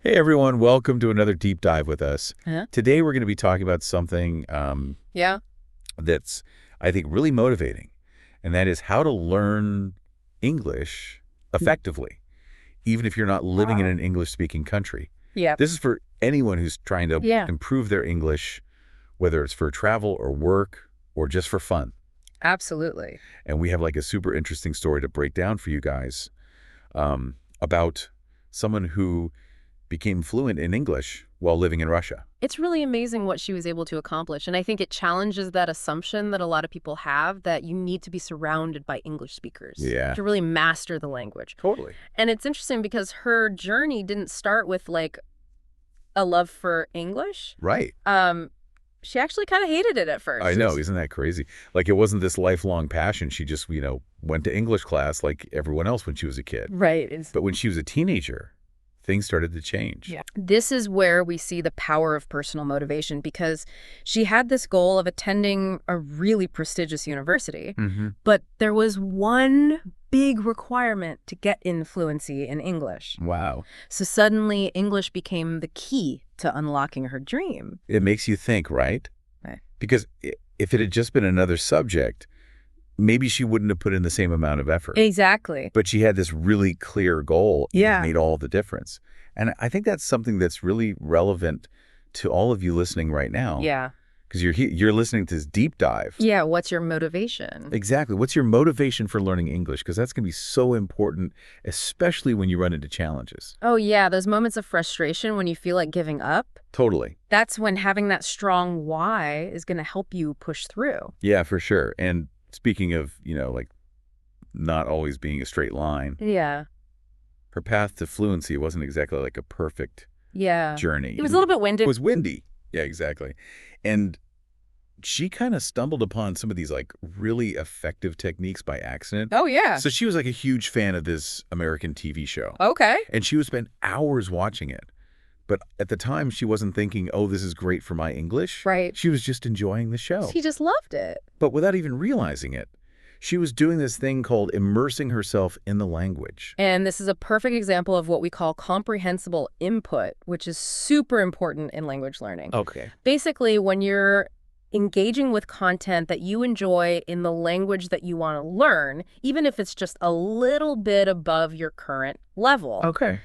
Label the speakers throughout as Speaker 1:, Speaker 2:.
Speaker 1: Hey everyone, welcome to another deep dive with us.
Speaker 2: Huh?
Speaker 1: Today we're going to be talking about something
Speaker 2: Yeah.
Speaker 1: that's, I think, really motivating, and that is how to learn English effectively, even if you're not living in an English-speaking country.
Speaker 2: Yeah.
Speaker 1: This is for anyone who's trying to
Speaker 2: Yeah.
Speaker 1: improve their English, whether it's for travel or work or just for fun.
Speaker 2: Absolutely.
Speaker 1: And we have like a super interesting story to break down for you guys about someone who became fluent in English while living in Russia.
Speaker 2: It's really amazing what she was able to accomplish. And I think it challenges that assumption that a lot of people have that you need to be surrounded by English speakers
Speaker 1: Yeah.
Speaker 2: to really master the language.
Speaker 1: Totally.
Speaker 2: And it's interesting because her journey didn't start with like a love for English.
Speaker 1: Right.
Speaker 2: She actually kind of hated it at first.
Speaker 1: I know. Isn't that crazy? Like it wasn't this lifelong passion. She just, went to English class like everyone else when she was a kid.
Speaker 2: Right.
Speaker 1: But when she was a teenager, things started to change.
Speaker 2: Yeah. This is where we see the power of personal motivation because she had this goal of attending a really prestigious university, but there was one big requirement to get in fluency in English.
Speaker 1: Wow.
Speaker 2: So suddenly English became the key to unlocking her dream.
Speaker 1: It makes you think, right?
Speaker 2: Right.
Speaker 1: Because if it had just been another subject, maybe she wouldn't have put in the same amount of effort.
Speaker 2: Exactly.
Speaker 1: But she had this really clear goal.
Speaker 2: Yeah.
Speaker 1: That made all the difference. And I think that's something that's really relevant to all of you listening right now.
Speaker 2: Yeah.
Speaker 1: Because you're listening to this deep dive.
Speaker 2: Yeah. What's your motivation?
Speaker 1: Exactly. What's your motivation for learning English? Because that's going to be so important, especially when you run into challenges.
Speaker 2: Oh, yeah. Those moments of frustration when you feel like giving up.
Speaker 1: Totally.
Speaker 2: That's when having that strong why is going to help you push through.
Speaker 1: Yeah, for sure. And speaking of, like not always being a straight line.
Speaker 2: Yeah.
Speaker 1: Her path to fluency wasn't exactly like a perfect journey.
Speaker 2: It was a little bit windy.
Speaker 1: It was windy. Yeah, exactly. And she kind of stumbled upon some of these like really effective techniques by accident.
Speaker 2: Oh, yeah.
Speaker 1: So she was like a huge fan of this American TV show.
Speaker 2: Okay.
Speaker 1: And she would spend hours watching it. But at the time, she wasn't thinking, oh, this is great for my English.
Speaker 2: Right.
Speaker 1: She was just enjoying the show.
Speaker 2: She just loved it.
Speaker 1: But without even realizing it, she was doing this thing called immersing herself in the language.
Speaker 2: And this is a perfect example of what we call comprehensible input, which is super important in language learning.
Speaker 1: Okay.
Speaker 2: Basically, when you're engaging with content that you enjoy in the language that you want to learn, even if it's just a little bit above your current level,
Speaker 1: Okay.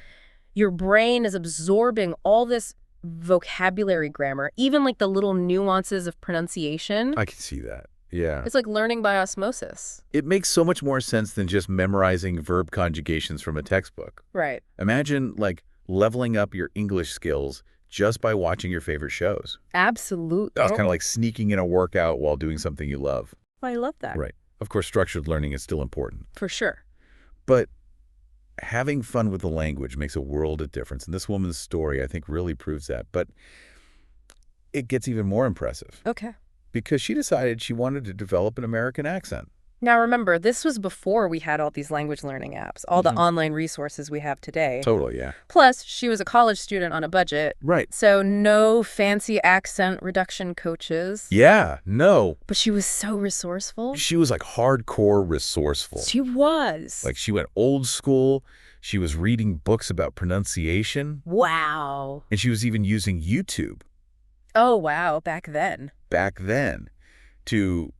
Speaker 2: your brain is absorbing all this vocabulary grammar, even like the little nuances of pronunciation.
Speaker 1: I can see that. Yeah.
Speaker 2: It's like learning by osmosis.
Speaker 1: It makes so much more sense than just memorizing verb conjugations from a textbook.
Speaker 2: Right.
Speaker 1: Imagine like leveling up your English skills just by watching your favorite shows.
Speaker 2: Absolutely.
Speaker 1: That's kind of like sneaking in a workout while doing something you love.
Speaker 2: I love that.
Speaker 1: Right. Of course, structured learning is still important.
Speaker 2: For sure.
Speaker 1: But having fun with the language makes a world of difference. And this woman's story, I think, really proves that. But it gets even more impressive.
Speaker 2: Okay.
Speaker 1: Because she decided she wanted to develop an American accent.
Speaker 2: Now, remember, this was before we had all these language learning apps, all the online resources we have today.
Speaker 1: Totally, yeah.
Speaker 2: Plus, she was a college student on a budget.
Speaker 1: Right.
Speaker 2: So no fancy accent reduction coaches.
Speaker 1: Yeah, no.
Speaker 2: But she was so resourceful.
Speaker 1: She was like hardcore resourceful.
Speaker 2: She was.
Speaker 1: Like she went old school. She was reading books about pronunciation.
Speaker 2: Wow.
Speaker 1: And she was even using YouTube.
Speaker 2: Oh, wow. Back then.
Speaker 1: Back then to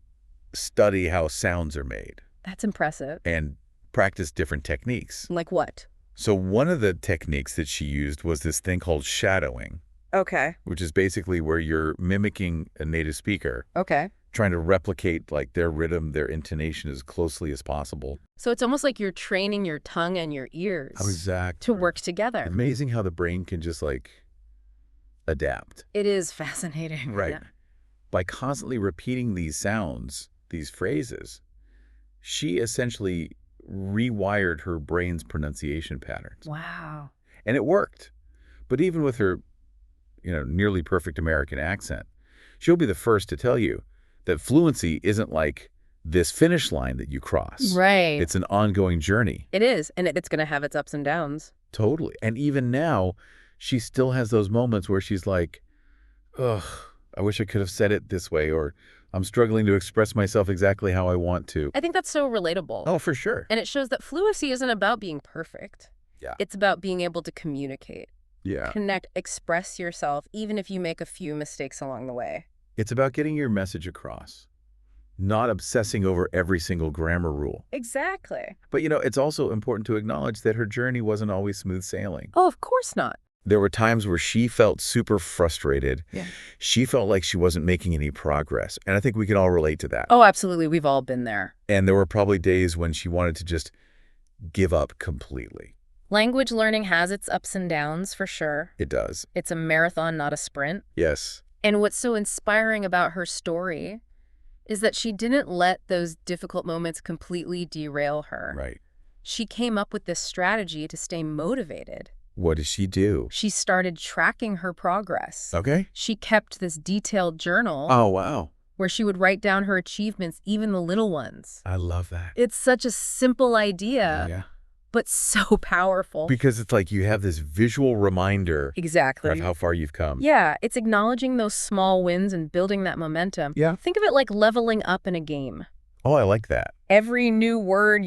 Speaker 1: study how sounds are made.
Speaker 2: That's impressive.
Speaker 1: And practice different techniques.
Speaker 2: Like what?
Speaker 1: So one of the techniques that she used was this thing called shadowing.
Speaker 2: Okay.
Speaker 1: Which is basically where you're mimicking a native speaker.
Speaker 2: Okay.
Speaker 1: Trying to replicate like their rhythm, their intonation as closely as possible.
Speaker 2: So it's almost like you're training your tongue and your ears
Speaker 1: Exactly.
Speaker 2: to work together.
Speaker 1: Amazing how the brain can just like adapt.
Speaker 2: It is fascinating.
Speaker 1: Right.
Speaker 2: Yeah.
Speaker 1: By constantly repeating these sounds, these phrases, she essentially rewired her brain's pronunciation patterns.
Speaker 2: Wow.
Speaker 1: And it worked. But even with her, nearly perfect American accent, she'll be the first to tell you that fluency isn't like this finish line that you cross.
Speaker 2: Right.
Speaker 1: It's an ongoing journey.
Speaker 2: It is. And it's going to have its ups and downs.
Speaker 1: Totally. And even now, she still has those moments where she's like, ugh, I wish I could have said it this way, or I'm struggling to express myself exactly how I want to.
Speaker 2: I think that's so relatable.
Speaker 1: Oh, for sure.
Speaker 2: And it shows that fluency isn't about being perfect.
Speaker 1: Yeah.
Speaker 2: It's about being able to communicate.
Speaker 1: Yeah.
Speaker 2: connect, express yourself, even if you make a few mistakes along the way.
Speaker 1: It's about getting your message across, not obsessing over every single grammar rule.
Speaker 2: Exactly.
Speaker 1: But, it's also important to acknowledge that her journey wasn't always smooth sailing.
Speaker 2: Oh, of course not.
Speaker 1: There were times where she felt super frustrated.
Speaker 2: Yeah.
Speaker 1: She felt like she wasn't making any progress. And I think we can all relate to that.
Speaker 2: Oh, absolutely. We've all been there.
Speaker 1: And there were probably days when she wanted to just give up completely.
Speaker 2: Language learning has its ups and downs, for sure.
Speaker 1: It does.
Speaker 2: It's a marathon, not a sprint.
Speaker 1: Yes.
Speaker 2: And what's so inspiring about her story is that she didn't let those difficult moments completely derail her.
Speaker 1: Right.
Speaker 2: She came up with this strategy to stay motivated.
Speaker 1: What did she do?
Speaker 2: She started tracking her progress.
Speaker 1: Okay.
Speaker 2: She kept this detailed journal
Speaker 1: Oh, wow.
Speaker 2: where she would write down her achievements, even the little ones.
Speaker 1: I love that.
Speaker 2: It's such a simple idea,
Speaker 1: Yeah.
Speaker 2: but so powerful.
Speaker 1: Because it's like you have this visual reminder
Speaker 2: Exactly.
Speaker 1: of how far you've come.
Speaker 2: Yeah, it's acknowledging those small wins and building that momentum.
Speaker 1: Yeah.
Speaker 2: Think of it like leveling up in a game.
Speaker 1: Oh, I like that.
Speaker 2: Every new word,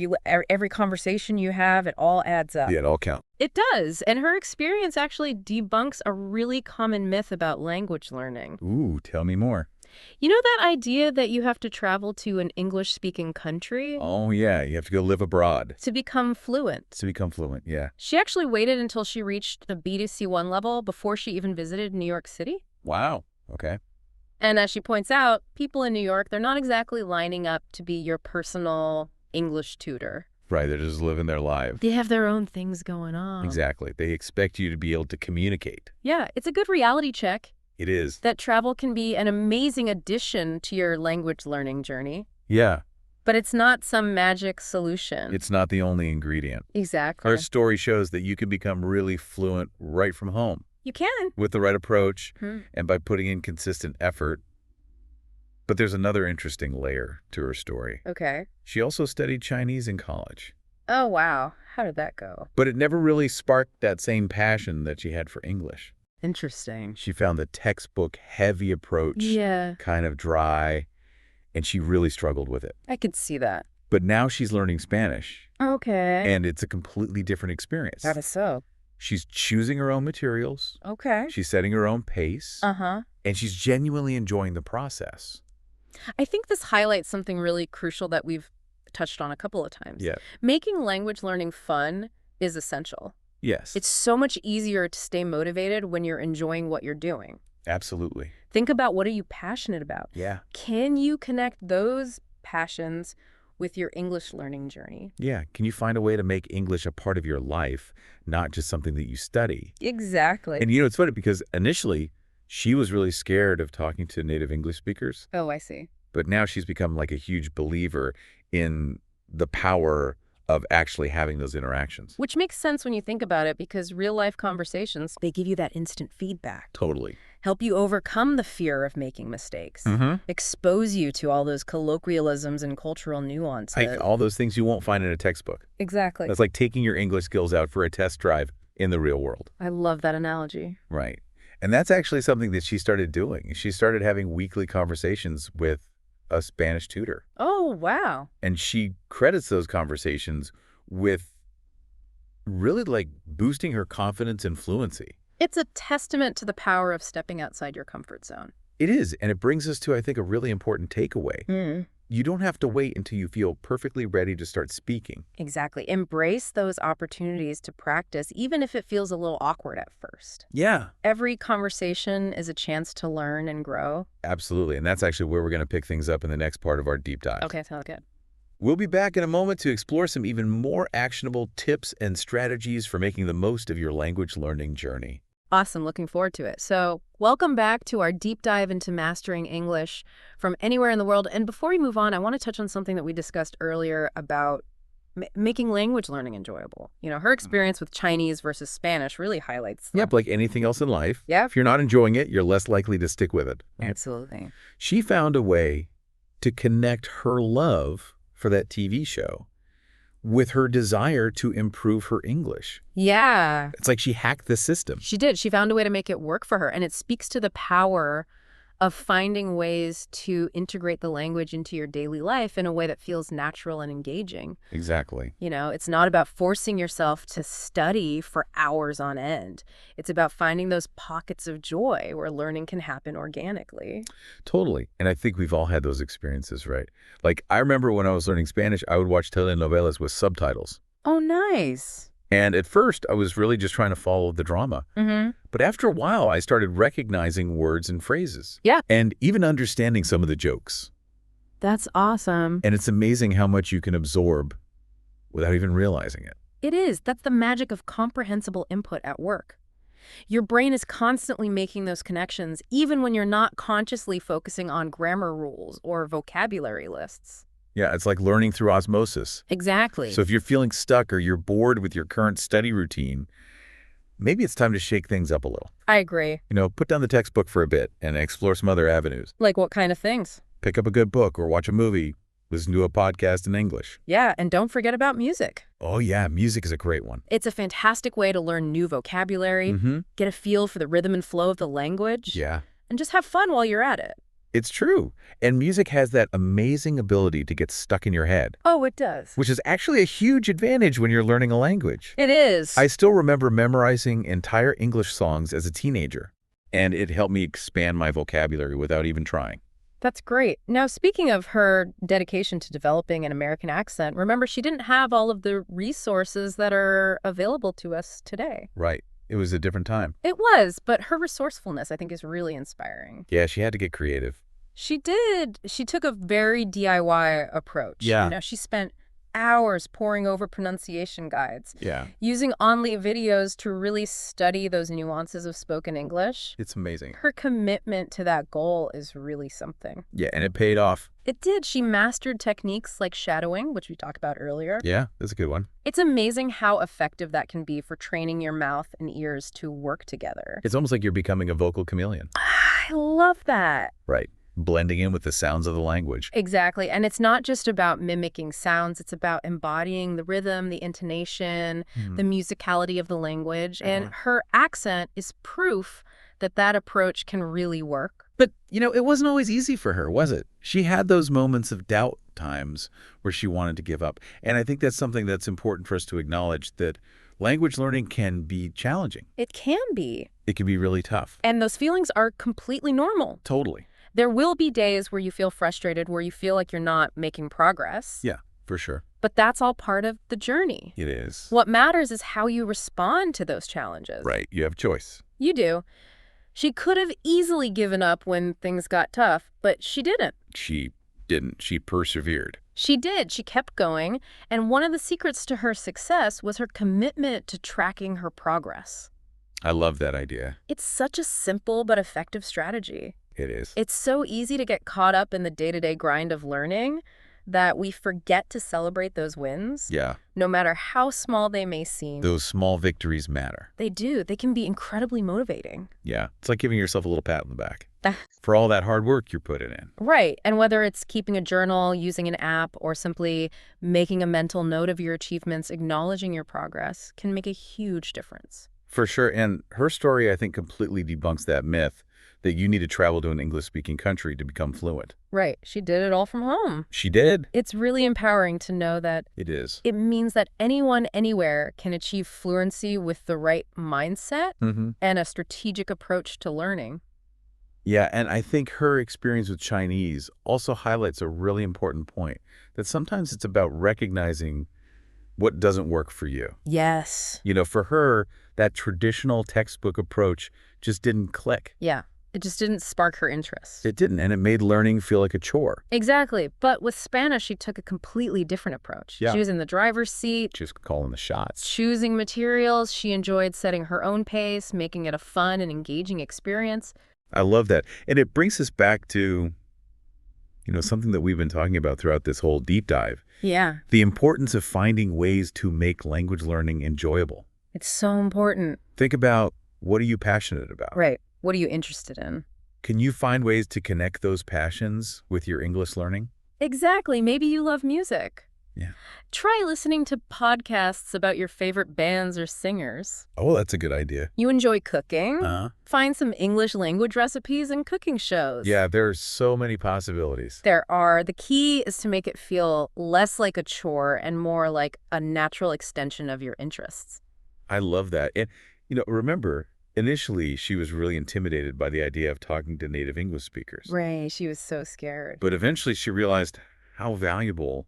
Speaker 2: every conversation you have, it all adds up.
Speaker 1: Yeah, it all counts.
Speaker 2: It does. And her experience actually debunks a really common myth about language learning.
Speaker 1: Ooh, tell me more.
Speaker 2: You know that idea that you have to travel to an English-speaking country
Speaker 1: Oh, yeah. You have to go live abroad
Speaker 2: to become fluent?
Speaker 1: to become fluent. Yeah.
Speaker 2: She actually waited until she reached the B2C1 level before she even visited New York City.
Speaker 1: Wow. Okay.
Speaker 2: And as she points out, people in New York, they're not exactly lining up to be your personal English tutor.
Speaker 1: Right. They're just living their life.
Speaker 2: They have their own things going on.
Speaker 1: Exactly. They expect you to be able to communicate.
Speaker 2: Yeah, it's a good reality check
Speaker 1: It is.
Speaker 2: that travel can be an amazing addition to your language learning journey,
Speaker 1: Yeah.
Speaker 2: but it's not some magic solution.
Speaker 1: It's not the only ingredient.
Speaker 2: Exactly.
Speaker 1: Her story shows that you can become really fluent right from home
Speaker 2: You can.
Speaker 1: with the right approach
Speaker 2: Hmm.
Speaker 1: and by putting in consistent effort. But there's another interesting layer to her story.
Speaker 2: Okay.
Speaker 1: She also studied Chinese in college,
Speaker 2: Oh, wow. How did that go?
Speaker 1: but it never really sparked that same passion that she had for English.
Speaker 2: Interesting.
Speaker 1: She found the textbook-heavy approach
Speaker 2: Yeah,
Speaker 1: kind of dry, and she really struggled with it.
Speaker 2: I could see that.
Speaker 1: But now she's learning Spanish,
Speaker 2: Okay.
Speaker 1: and it's a completely different experience.
Speaker 2: That is so.
Speaker 1: She's choosing her own materials,
Speaker 2: Okay.
Speaker 1: she's setting her own pace,
Speaker 2: Uh-huh.
Speaker 1: and she's genuinely enjoying the process.
Speaker 2: I think this highlights something really crucial that we've touched on a couple of times.
Speaker 1: Yeah.
Speaker 2: Making language learning fun is essential.
Speaker 1: Yes.
Speaker 2: It's so much easier to stay motivated when you're enjoying what you're doing.
Speaker 1: Absolutely.
Speaker 2: Think about, what are you passionate about?
Speaker 1: Yeah.
Speaker 2: Can you connect those passions with your English learning journey?
Speaker 1: Yeah. Can you find a way to make English a part of your life, not just something that you study?
Speaker 2: Exactly.
Speaker 1: And it's funny because initially she was really scared of talking to native English speakers,
Speaker 2: Oh, I see.
Speaker 1: but now she's become like a huge believer in the power of actually having those interactions.
Speaker 2: Which makes sense when you think about it, because real-life conversations, they give you that instant feedback.
Speaker 1: Totally.
Speaker 2: Help you overcome the fear of making mistakes.
Speaker 1: Mm-hmm.
Speaker 2: Expose you to all those colloquialisms and cultural nuances.
Speaker 1: Like all those things you won't find in a textbook.
Speaker 2: Exactly.
Speaker 1: That's like taking your English skills out for a test drive in the real world.
Speaker 2: I love that analogy.
Speaker 1: Right. And that's actually something that she started doing. She started having weekly conversations with a Spanish tutor.
Speaker 2: Oh, wow.
Speaker 1: And she credits those conversations with really like boosting her confidence and fluency.
Speaker 2: It's a testament to the power of stepping outside your comfort zone.
Speaker 1: It is. And it brings us to, I think, a really important takeaway. You don't have to wait until you feel perfectly ready to start speaking.
Speaker 2: Exactly. Embrace those opportunities to practice, even if it feels a little awkward at first.
Speaker 1: Yeah.
Speaker 2: Every conversation is a chance to learn and grow.
Speaker 1: Absolutely. And that's actually where we're going to pick things up in the next part of our deep dive.
Speaker 2: Okay, sounds good.
Speaker 1: We'll be back in a moment to explore some even more actionable tips and strategies for making the most of your language learning journey.
Speaker 2: Awesome. Looking forward to it. So welcome back to our deep dive into mastering English from anywhere in the world. And before we move on, I want to touch on something that we discussed earlier about making language learning enjoyable. You know, her experience with Chinese versus Spanish really highlights that.
Speaker 1: Yep, like anything else in life.
Speaker 2: Yeah.
Speaker 1: If you're not enjoying it, you're less likely to stick with it.
Speaker 2: Absolutely.
Speaker 1: She found a way to connect her love for that TV show with her desire to improve her English.
Speaker 2: Yeah.
Speaker 1: It's like she hacked the system.
Speaker 2: She did. She found a way to make it work for her. And it speaks to the power of finding ways to integrate the language into your daily life in a way that feels natural and engaging.
Speaker 1: Exactly.
Speaker 2: You know, it's not about forcing yourself to study for hours on end. It's about finding those pockets of joy where learning can happen organically.
Speaker 1: Totally. And I think we've all had those experiences, right? Like, I remember when I was learning Spanish, I would watch telenovelas with subtitles.
Speaker 2: Oh, nice.
Speaker 1: And at first, I was really just trying to follow the drama.
Speaker 2: Mm-hmm.
Speaker 1: But after a while, I started recognizing words and phrases.
Speaker 2: Yeah.
Speaker 1: And even understanding some of the jokes.
Speaker 2: That's awesome.
Speaker 1: And it's amazing how much you can absorb without even realizing it.
Speaker 2: It is. That's the magic of comprehensible input at work. Your brain is constantly making those connections, even when you're not consciously focusing on grammar rules or vocabulary lists.
Speaker 1: Yeah, it's like learning through osmosis.
Speaker 2: Exactly.
Speaker 1: So if you're feeling stuck or you're bored with your current study routine, maybe it's time to shake things up a little.
Speaker 2: I agree.
Speaker 1: You know, put down the textbook for a bit and explore some other avenues.
Speaker 2: Like what kind of things?
Speaker 1: Pick up a good book or watch a movie. Listen to a podcast in English.
Speaker 2: Yeah, and don't forget about music.
Speaker 1: Oh, yeah, music is a great one.
Speaker 2: It's a fantastic way to learn new vocabulary, get a feel for the rhythm and flow of the language,
Speaker 1: Yeah,
Speaker 2: and just have fun while you're at it.
Speaker 1: it's true. And music has that amazing ability to get stuck in your head,
Speaker 2: Oh, it does.
Speaker 1: which is actually a huge advantage when you're learning a language.
Speaker 2: It is.
Speaker 1: I still remember memorizing entire English songs as a teenager, and it helped me expand my vocabulary without even trying.
Speaker 2: That's great. Now, speaking of her dedication to developing an American accent, remember she didn't have all of the resources that are available to us today.
Speaker 1: Right. It was a different time.
Speaker 2: It was, but her resourcefulness, I think, is really inspiring.
Speaker 1: Yeah, she had to get creative.
Speaker 2: She did. She took a very DIY approach.
Speaker 1: Yeah.
Speaker 2: You know, she spent hours poring over pronunciation guides,
Speaker 1: Yeah.
Speaker 2: using online videos to really study those nuances of spoken English.
Speaker 1: It's amazing.
Speaker 2: Her commitment to that goal is really something.
Speaker 1: Yeah, and it paid off.
Speaker 2: It did. She mastered techniques like shadowing, which we talked about earlier.
Speaker 1: Yeah, that's a good one.
Speaker 2: It's amazing how effective that can be for training your mouth and ears to work together.
Speaker 1: It's almost like you're becoming a vocal chameleon.
Speaker 2: I love that.
Speaker 1: Right. Blending in with the sounds of the language.
Speaker 2: Exactly. And it's not just about mimicking sounds. It's about embodying the rhythm, the intonation, the musicality of the language. And her accent is proof that that approach can really work.
Speaker 1: But, you know, it wasn't always easy for her, was it? She had those moments of doubt times where she wanted to give up. And I think that's something that's important for us to acknowledge, that language learning can be challenging.
Speaker 2: It can be.
Speaker 1: It can be really tough.
Speaker 2: And those feelings are completely normal.
Speaker 1: Totally.
Speaker 2: There will be days where you feel frustrated, where you feel like you're not making progress.
Speaker 1: Yeah, for sure.
Speaker 2: But that's all part of the journey.
Speaker 1: It is.
Speaker 2: What matters is how you respond to those challenges.
Speaker 1: Right. You have choice.
Speaker 2: You do. She could have easily given up when things got tough, but she didn't.
Speaker 1: She didn't. She persevered.
Speaker 2: She did. She kept going. And one of the secrets to her success was her commitment to tracking her progress.
Speaker 1: I love that idea.
Speaker 2: It's such a simple but effective strategy.
Speaker 1: It is.
Speaker 2: It's so easy to get caught up in the day-to-day grind of learning that we forget to celebrate those wins.
Speaker 1: Yeah.
Speaker 2: No matter how small they may seem.
Speaker 1: Those small victories matter.
Speaker 2: They do. They can be incredibly motivating.
Speaker 1: Yeah. It's like giving yourself a little pat on the back for all that hard work you're putting in.
Speaker 2: Right. And whether it's keeping a journal, using an app, or simply making a mental note of your achievements, acknowledging your progress can make a huge difference.
Speaker 1: For sure. And her story, I think, completely debunks that myth that you need to travel to an English-speaking country to become fluent.
Speaker 2: Right. She did it all from home.
Speaker 1: She did.
Speaker 2: It's really empowering to know that
Speaker 1: It is.
Speaker 2: it means that anyone, anywhere can achieve fluency with the right mindset and a strategic approach to learning.
Speaker 1: Yeah, and I think her experience with Chinese also highlights a really important point, that sometimes it's about recognizing what doesn't work for you.
Speaker 2: Yes.
Speaker 1: You know, for her, that traditional textbook approach just didn't click.
Speaker 2: Yeah. It just didn't spark her interest.
Speaker 1: It didn't, and it made learning feel like a chore.
Speaker 2: Exactly. But with Spanish, she took a completely different approach.
Speaker 1: Yeah.
Speaker 2: She was in the driver's seat,
Speaker 1: Just calling the shots.
Speaker 2: choosing materials. She enjoyed setting her own pace, making it a fun and engaging experience.
Speaker 1: I love that. And it brings us back to, you know, something that we've been talking about throughout this whole deep dive.
Speaker 2: Yeah.
Speaker 1: The importance of finding ways to make language learning enjoyable.
Speaker 2: It's so important.
Speaker 1: Think about, what are you passionate about?
Speaker 2: Right. What are you interested in?
Speaker 1: Can you find ways to connect those passions with your English learning?
Speaker 2: Exactly. Maybe you love music.
Speaker 1: Yeah.
Speaker 2: Try listening to podcasts about your favorite bands or singers.
Speaker 1: Oh, that's a good idea.
Speaker 2: You enjoy cooking?
Speaker 1: Uh-huh.
Speaker 2: Find some English language recipes and cooking shows.
Speaker 1: Yeah, there's so many possibilities.
Speaker 2: There are. The key is to make it feel less like a chore and more like a natural extension of your interests.
Speaker 1: I love that. And, remember, initially she was really intimidated by the idea of talking to native English speakers.
Speaker 2: Right, she was so scared.
Speaker 1: But eventually she realized how valuable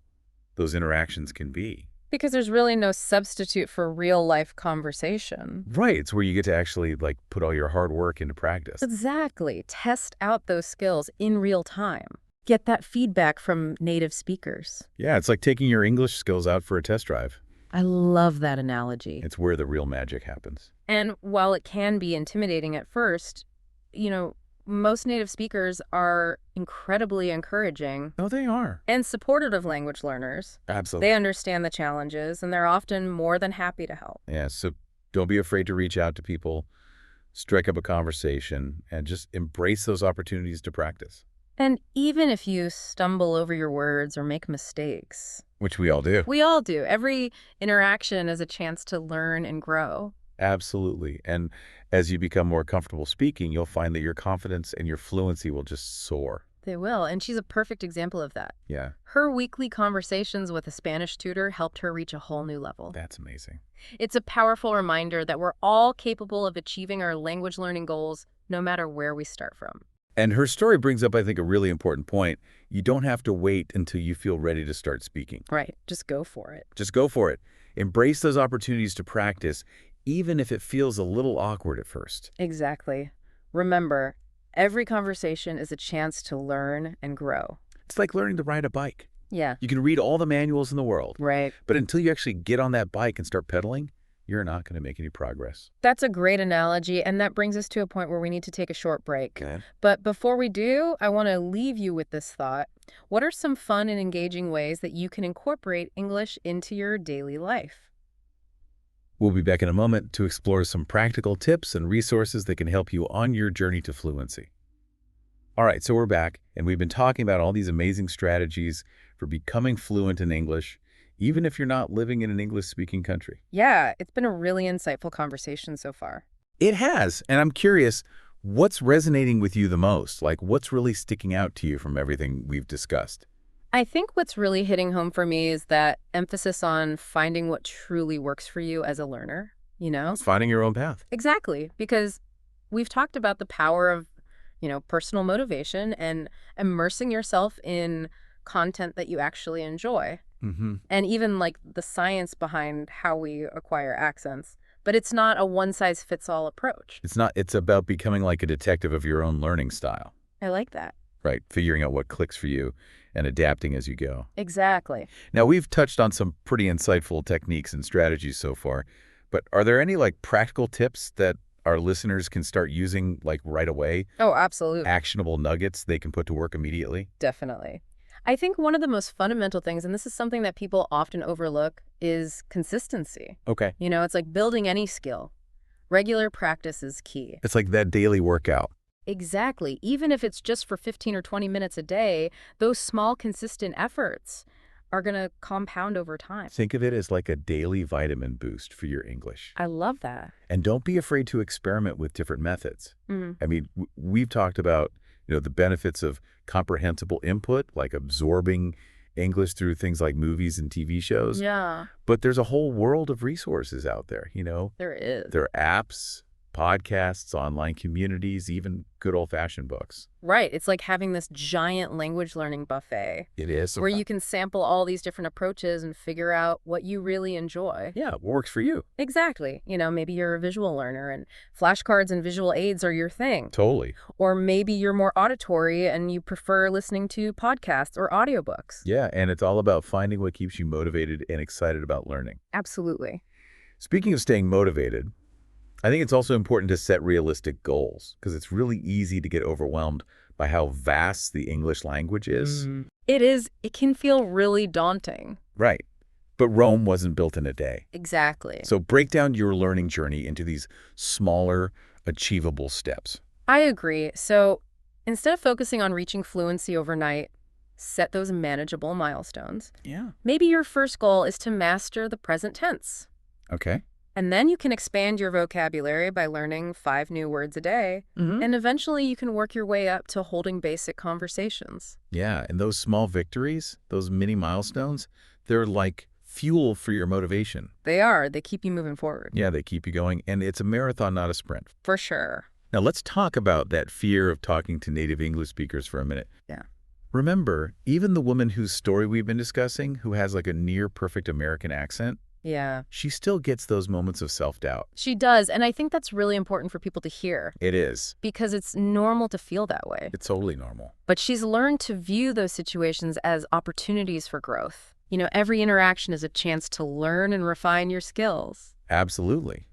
Speaker 1: those interactions can be.
Speaker 2: Because there's really no substitute for real-life conversation.
Speaker 1: Right. It's where you get to actually, put all your hard work into practice.
Speaker 2: Exactly. Test out those skills in real time. Get that feedback from native speakers.
Speaker 1: Yeah, it's like taking your English skills out for a test drive.
Speaker 2: I love that analogy.
Speaker 1: It's where the real magic happens.
Speaker 2: And while it can be intimidating at first, most native speakers are incredibly encouraging
Speaker 1: Oh, they are.
Speaker 2: and supportive of language learners.
Speaker 1: Absolutely.
Speaker 2: They understand the challenges, and they're often more than happy to help.
Speaker 1: Yeah, so don't be afraid to reach out to people, strike up a conversation, and just embrace those opportunities to practice.
Speaker 2: And even if you stumble over your words or make mistakes,
Speaker 1: Which we all do.
Speaker 2: we all do. Every interaction is a chance to learn and grow.
Speaker 1: Absolutely. And as you become more comfortable speaking, you'll find that your confidence and your fluency will just soar.
Speaker 2: They will, and she's a perfect example of that.
Speaker 1: Yeah,
Speaker 2: Her weekly conversations with a Spanish tutor helped her reach a whole new level.
Speaker 1: that's amazing.
Speaker 2: It's a powerful reminder that we're all capable of achieving our language learning goals, no matter where we start from.
Speaker 1: And her story brings up, I think, a really important point. You don't have to wait until you feel ready to start speaking.
Speaker 2: Right. Just go for it.
Speaker 1: Just go for it. Embrace those opportunities to practice, even if it feels a little awkward at first.
Speaker 2: Exactly. Remember, every conversation is a chance to learn and grow.
Speaker 1: It's like learning to ride a bike.
Speaker 2: Yeah.
Speaker 1: You can read all the manuals in the world,
Speaker 2: Right.
Speaker 1: but until you actually get on that bike and start pedaling, you're not going to make any progress.
Speaker 2: That's a great analogy, and that brings us to a point where we need to take a short break.
Speaker 1: Okay.
Speaker 2: But before we do, I want to leave you with this thought. What are some fun and engaging ways that you can incorporate English into your daily life?
Speaker 1: We'll be back in a moment to explore some practical tips and resources that can help you on your journey to fluency. All right, so we're back, and we've been talking about all these amazing strategies for becoming fluent in English, even if you're not living in an English-speaking country.
Speaker 2: Yeah, it's been a really insightful conversation so far.
Speaker 1: It has, and I'm curious, what's resonating with you the most? What's really sticking out to you from everything we've discussed?
Speaker 2: I think what's really hitting home for me is that emphasis on finding what truly works for you as a learner,
Speaker 1: It's finding your own path.
Speaker 2: Exactly, because we've talked about the power of, personal motivation and immersing yourself in content that you actually enjoy.
Speaker 1: Mm-hmm.
Speaker 2: And even the science behind how we acquire accents. But it's not a one-size-fits-all approach.
Speaker 1: It's about becoming like a detective of your own learning style,
Speaker 2: I like that.
Speaker 1: right? Figuring out what clicks for you and adapting as you go.
Speaker 2: Exactly.
Speaker 1: Now, we've touched on some pretty insightful techniques and strategies so far, but are there any practical tips that our listeners can start using right away?
Speaker 2: Oh, absolutely.
Speaker 1: Actionable nuggets they can put to work immediately?
Speaker 2: Definitely. I think one of the most fundamental things, and this is something that people often overlook, is consistency.
Speaker 1: Okay.
Speaker 2: It's like building any skill. Regular practice is key.
Speaker 1: It's like that daily workout.
Speaker 2: Exactly. Even if it's just for 15 or 20 minutes a day, those small, consistent efforts are going to compound over time.
Speaker 1: Think of it as like a daily vitamin boost for your English.
Speaker 2: I love that.
Speaker 1: And don't be afraid to experiment with different methods.
Speaker 2: Mm.
Speaker 1: I mean, we've talked about, the benefits of comprehensible input, like absorbing English through things like movies and TV shows.
Speaker 2: Yeah,
Speaker 1: But there's a whole world of resources out there,
Speaker 2: there is.
Speaker 1: There are apps, podcasts, online communities, even good old-fashioned books.
Speaker 2: Right. It's like having this giant language learning buffet
Speaker 1: It is.
Speaker 2: where you can sample all these different approaches and figure out what you really enjoy.
Speaker 1: Yeah, what works for you.
Speaker 2: Exactly. Maybe you're a visual learner and flashcards and visual aids are your thing.
Speaker 1: Totally.
Speaker 2: Or maybe you're more auditory and you prefer listening to podcasts or audiobooks.
Speaker 1: Yeah, and it's all about finding what keeps you motivated and excited about learning.
Speaker 2: Absolutely.
Speaker 1: Speaking of staying motivated, I think it's also important to set realistic goals because it's really easy to get overwhelmed by how vast the English language is.
Speaker 2: It is. It can feel really daunting.
Speaker 1: Right. But Rome wasn't built in a day.
Speaker 2: Exactly.
Speaker 1: So break down your learning journey into these smaller, achievable steps.
Speaker 2: I agree. So instead of focusing on reaching fluency overnight, Set those manageable milestones.
Speaker 1: Yeah.
Speaker 2: Maybe your first goal is to master the present tense.
Speaker 1: Okay.
Speaker 2: And then you can expand your vocabulary by learning 5 new words a day. And eventually you can work your way up to holding basic conversations.
Speaker 1: Yeah, and those small victories, those mini milestones, they're like fuel for your motivation.
Speaker 2: They are. They keep you moving forward.
Speaker 1: Yeah, they keep you going, and it's a marathon, not a sprint.
Speaker 2: For sure.
Speaker 1: Now, let's talk about that fear of talking to native English speakers for a minute.
Speaker 2: Yeah.
Speaker 1: Remember, even the woman whose story we've been discussing, who has like a near-perfect American accent,
Speaker 2: Yeah.
Speaker 1: she still gets those moments of self-doubt.
Speaker 2: She does, and I think that's really important for people to hear.
Speaker 1: It is.
Speaker 2: Because it's normal to feel that way.
Speaker 1: It's totally normal.
Speaker 2: But she's learned to view those situations as opportunities for growth. You know, every interaction is a chance to learn and refine your skills.
Speaker 1: Absolutely.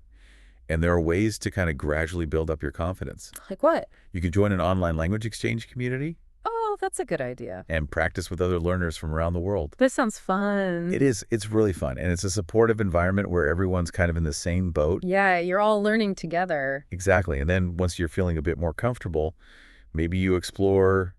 Speaker 1: And there are ways to kind of gradually build up your confidence.
Speaker 2: Like what?
Speaker 1: You can join an online language exchange community
Speaker 2: Oh, that's a good idea.
Speaker 1: and practice with other learners from around the world.
Speaker 2: This sounds fun.
Speaker 1: It is. It's really fun. And it's a supportive environment where everyone's kind of in the same boat.
Speaker 2: Yeah, you're all learning together.
Speaker 1: Exactly. And then once you're feeling a bit more comfortable, maybe you explore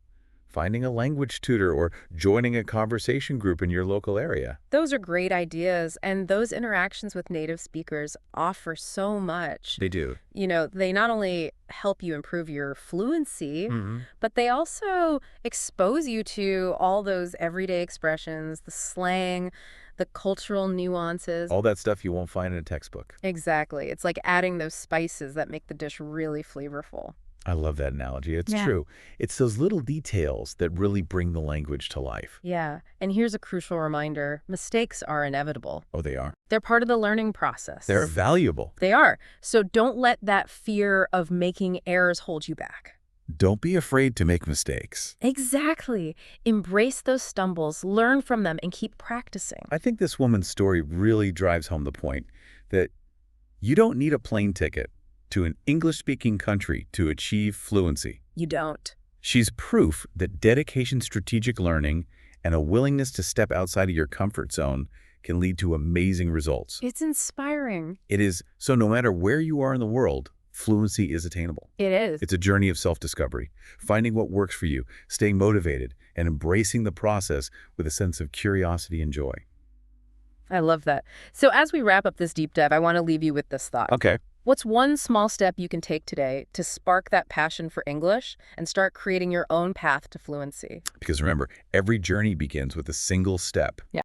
Speaker 1: finding a language tutor or joining a conversation group in your local area.
Speaker 2: Those are great ideas, and those interactions with native speakers offer so much.
Speaker 1: They do.
Speaker 2: You know, they not only help you improve your fluency, but they also expose you to all those everyday expressions, the slang, the cultural nuances.
Speaker 1: All that stuff you won't find in a textbook.
Speaker 2: Exactly. It's like adding those spices that make the dish really flavorful.
Speaker 1: I love that analogy. It's
Speaker 2: Yeah.
Speaker 1: true. It's those little details that really bring the language to life.
Speaker 2: Yeah, and here's a crucial reminder. Mistakes are inevitable.
Speaker 1: Oh, they are.
Speaker 2: They're part of the learning process.
Speaker 1: They're valuable.
Speaker 2: They are. So don't let that fear of making errors hold you back.
Speaker 1: Don't be afraid to make mistakes.
Speaker 2: Exactly. Embrace those stumbles, learn from them, and keep practicing.
Speaker 1: I think this woman's story really drives home the point that you don't need a plane ticket to an English-speaking country to achieve fluency.
Speaker 2: You don't.
Speaker 1: She's proof that dedication, strategic learning, and a willingness to step outside of your comfort zone can lead to amazing results.
Speaker 2: It's inspiring.
Speaker 1: It is. So no matter where you are in the world, fluency is attainable.
Speaker 2: It is.
Speaker 1: It's a journey of self-discovery, finding what works for you, staying motivated, and embracing the process with a sense of curiosity and joy.
Speaker 2: I love that. So as we wrap up this deep dive, I want to leave you with this thought.
Speaker 1: Okay.
Speaker 2: What's one small step you can take today to spark that passion for English and start creating your own path to fluency?
Speaker 1: Because remember, every journey begins with a single step.
Speaker 2: Yeah.